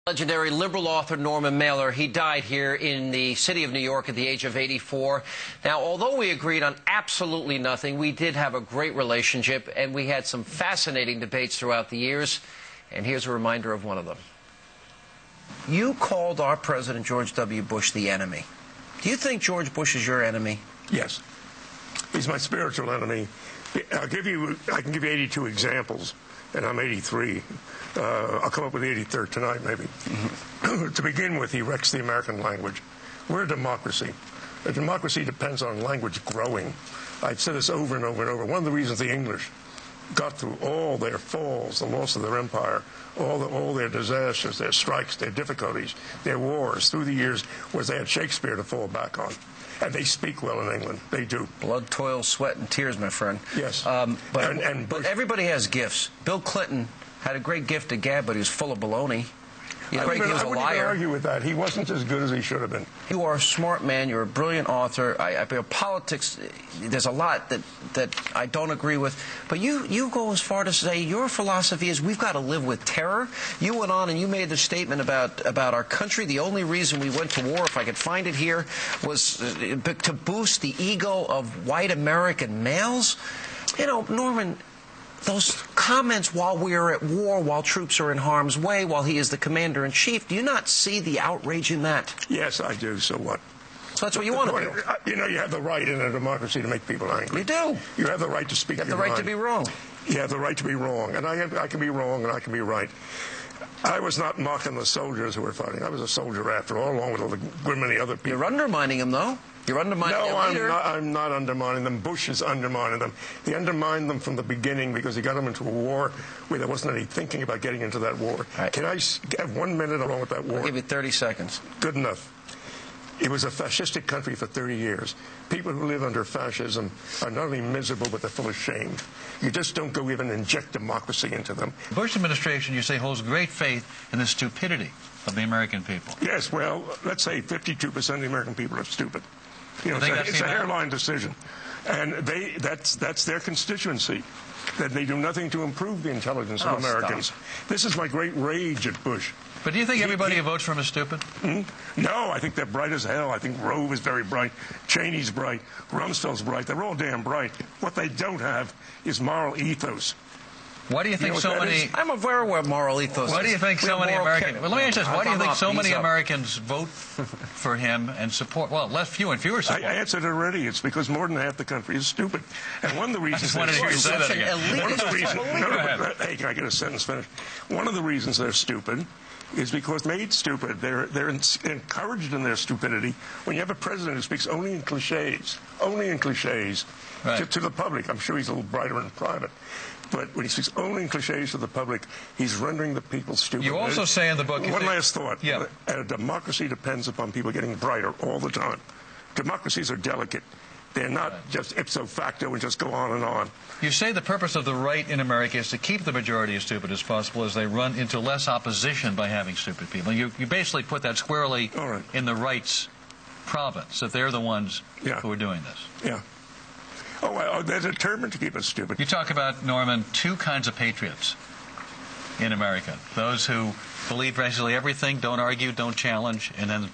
Legendary liberal author Norman Mailer, he died here in the city of New York at the age of 84. Now, although we agreed on absolutely nothing, we did have a great relationship, and we had some fascinating debates throughout the years. And here's a reminder of one of them. You called our President George W. Bush the enemy. Do you think George Bush is your enemy? Yes. He's my spiritual enemy. I can give you 82 examples, and I'm 83. I'll come up with the 83rd tonight, maybe. To begin with, he wrecks the American language. We're a democracy. A democracy depends on language growing. I've said this over and over and over. One of the reasons the English got through all their falls, the loss of their empire, all their disasters, their strikes, their difficulties, their wars through the years, was they had Shakespeare to fall back on. And they speak well in England. They do. Blood, toil, sweat, and tears, my friend. Yes. But everybody has gifts. Bill Clinton had a great gift of gab, but he was full of baloney. He was a liar. I wouldn't even argue with that. He wasn't as good as he should have been. You are a smart man. You're a brilliant author. Politics, there's a lot that I don't agree with. But you go as far to say your philosophy is we've got to live with terror. You went on and you made the statement about our country. The only reason we went to war, if I could find it here, was to boost the ego of white American males. You know, Norman, those comments while we are at war, while troops are in harm's way, while he is the commander-in-chief, do you not see the outrage in that? Yes, I do. So what? So that's what you want to do. You know, you have the right in a democracy to make people angry. You do. You have the right to speak your mind. You have the right to be wrong. You have the right to be wrong. And I can be wrong and I can be right. I was not mocking the soldiers who were fighting. I was a soldier after all, along with many other people. You're undermining them, though. You're undermining their leader. No, I'm not undermining them. Bush is undermining them. He undermined them from the beginning because he got them into a war where there wasn't any thinking about getting into that war. Right. Can I have 1 minute along with that war? I'll give you 30 seconds. Good enough. It was a fascistic country for 30 years. People who live under fascism are not only miserable, but they're full of shame. You just don't go even inject democracy into them. The Bush administration, you say, holds great faith in the stupidity of the American people. Yes, well, let's say 52% of the American people are stupid. You know, it's a hairline decision. And that's their constituency. That they do nothing to improve the intelligence of Americans. Stop. This is my great rage at Bush. But do you think everybody who votes for him is stupid? No, I think they're bright as hell. I think Rove is very bright. Cheney's bright. Rumsfeld's bright. They're all damn bright. What they don't have is moral ethos. Why do you think so many... I'm aware of what moral ethos is. Why do you think so many Americans... Well, let me ask you this. Why do you think so many Americans vote for him and support... Well, fewer and fewer support. I answered already. It's because more than half the country is stupid. And one of the reasons... I just wanted to hear you say that again. One of the reasons... Hey, can I get a sentence finished? One of the reasons they're stupid is because made stupid. They're encouraged in their stupidity when you have a president who speaks only in cliches, right, to the public. I'm sure he's a little brighter in private. But when he speaks only in cliches to the public, he's rendering the people stupid. You also say in the book... One last thought. Yeah. A democracy depends upon people getting brighter all the time. Democracies are delicate. They're not just ipso facto and just go on and on. You say the purpose of the right in America is to keep the majority as stupid as possible as they run into less opposition by having stupid people. You basically put that squarely in the right's province, that they're the ones who are doing this. Yeah. Oh, well, they're determined to keep us stupid. You talk about, Norman, two kinds of patriots in America. Those who believe basically everything, don't argue, don't challenge, and then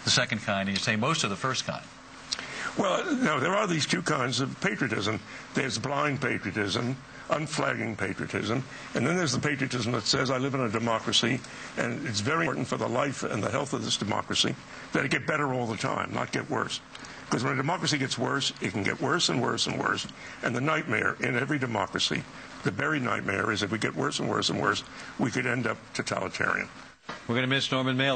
the second kind, and you say most of the first kind. Well, no, there are these two kinds of patriotism. There's blind patriotism, unflagging patriotism, and then there's the patriotism that says, I live in a democracy, and it's very important for the life and the health of this democracy that it get better all the time, not get worse. Because when a democracy gets worse, it can get worse and worse and worse. And the nightmare in every democracy, the very nightmare, is if we get worse and worse and worse, we could end up totalitarian. We're going to miss Norman Mailer.